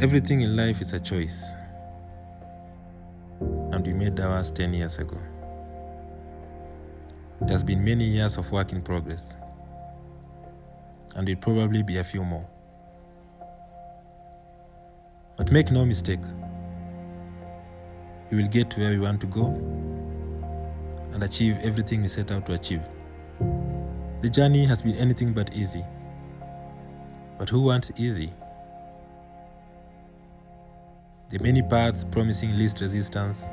Everything in life is a choice, and we made ours 10 years ago. It has been many years of work in progress, and will probably be a few more. But make no mistake, we will get to where we want to go and achieve everything we set out to achieve. The journey has been anything but easy. But who wants easy? The many paths promising least resistance,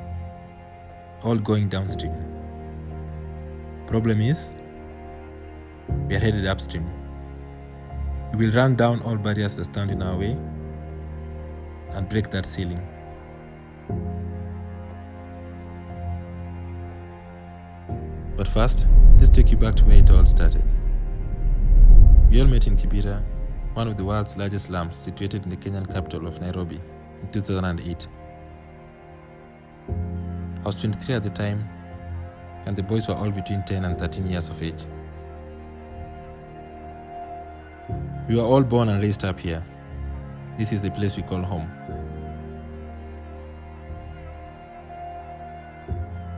all going downstream. Problem is, we are headed upstream. We will run down all barriers that stand in our way and break that ceiling. But first, let's take you back to where it all started. We all met in Kibera, one of the world's largest slums situated in the Kenyan capital of Nairobi in 2008. I was 23 at the time, and the boys were all between 10 and 13 years of age. We were all born and raised up here. This is the place we call home.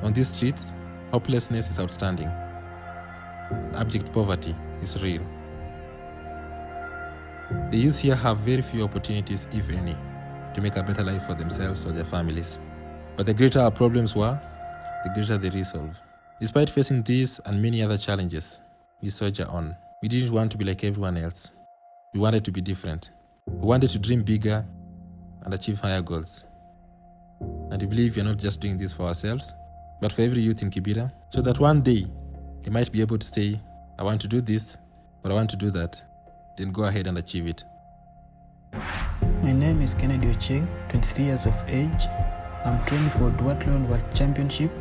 On these streets, hopelessness is outstanding. Abject poverty is real. The youth here have very few opportunities, if any, to make a better life for themselves or their families. But the greater our problems were, the greater they resolve. Despite facing these and many other challenges, we soldier on. We didn't want to be like everyone else. We wanted to be different. We wanted to dream bigger and achieve higher goals. And we believe we are not just doing this for ourselves, but for every youth in Kibera, so that one day they might be able to say, I want to do this, or I want to do that, then go ahead and achieve it. My name is Kennedy Ocheng, 23 years of age. I'm training for Duathlon World Championship,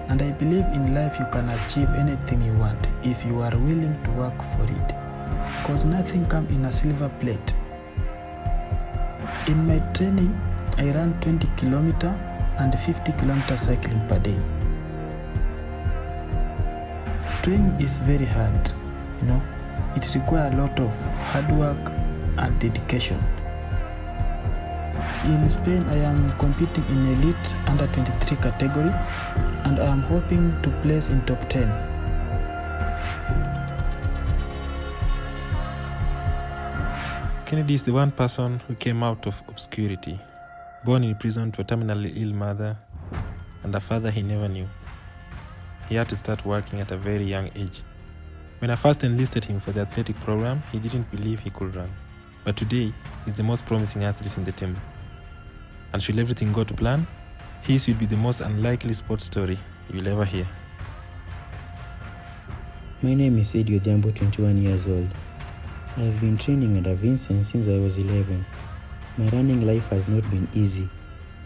and I believe in life you can achieve anything you want if you are willing to work for it. Because nothing comes in a silver plate. In my training, I ran 20 kilometers and 50 kilometers cycling per day. Training is very hard, It requires a lot of hard work and dedication. In Spain, I am competing in elite under 23 category, and I am hoping to place in top 10. Kennedy is the one person who came out of obscurity, born in prison to a terminally ill mother and a father he never knew. He had to start working at a very young age. When I first enlisted him for the athletic program, he didn't believe he could run. But today, he's the most promising athlete in the team. And should everything go to plan, his will be the most unlikely sports story you will ever hear. My name is Eddie Odhiambo, 21 years old. I have been training under Vincent since I was 11. My running life has not been easy.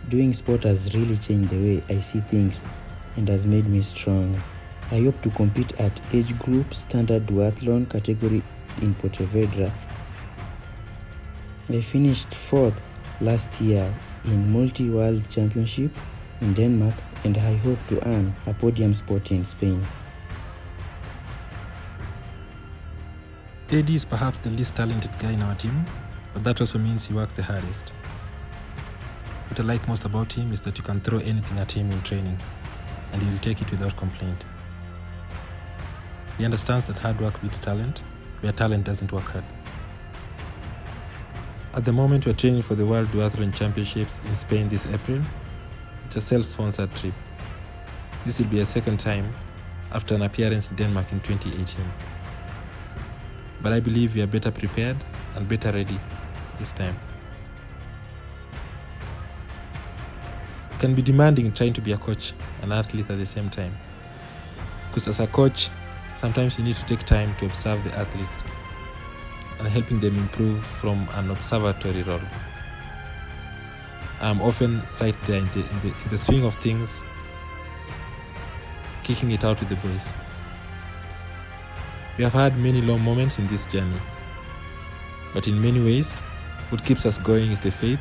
Doing sport has really changed the way I see things and has made me strong. I hope to compete at age group standard duathlon category in Pontevedra. I finished 4th last year in Multi-World Championship in Denmark, and I hope to earn a podium spot in Spain. Eddie is perhaps the least talented guy in our team, but that also means he works the hardest. What I like most about him is that you can throw anything at him in training, and he will take it without complaint. He understands that hard work beats talent, where talent doesn't work hard. At the moment, we're training for the World Duathlon Championships in Spain this April. It's a self-sponsored trip. This will be a second time after an appearance in Denmark in 2018. But I believe we are better prepared and better ready this time. It can be demanding trying to be a coach and athlete at the same time. Because as a coach, sometimes you need to take time to observe the athletes and helping them improve from an observatory role. I'm often right there in the swing of things, kicking it out with the boys. We have had many long moments in this journey, but in many ways, what keeps us going is the faith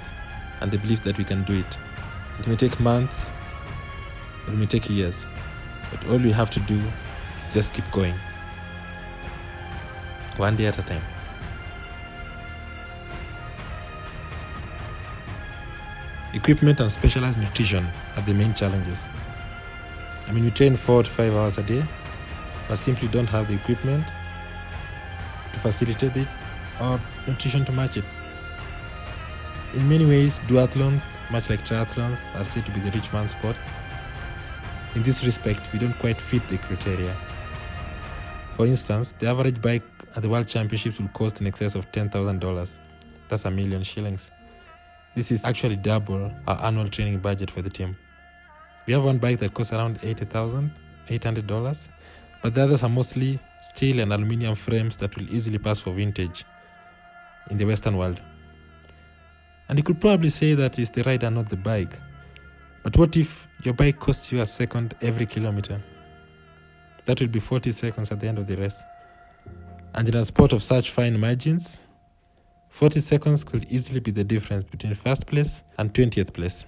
and the belief that we can do it. It may take months, it may take years, but all we have to do is just keep going, one day at a time. Equipment and specialized nutrition are the main challenges. We train 4 to 5 hours a day, but simply don't have the equipment to facilitate it or nutrition to match it. In many ways, duathlons, much like triathlons, are said to be the rich man's sport. In this respect, we don't quite fit the criteria. For instance, the average bike at the World Championships will cost in excess of $10,000. That's $1 million shillings. This is actually double our annual training budget for the team. We have one bike that costs around $80,800, but the others are mostly steel and aluminium frames that will easily pass for vintage in the Western world. And you could probably say that it's the rider, not the bike. But what if your bike costs you a second every kilometer? That will be 40 seconds at the end of the race. And in a sport of such fine margins, 40 seconds could easily be the difference between first place and 20th place.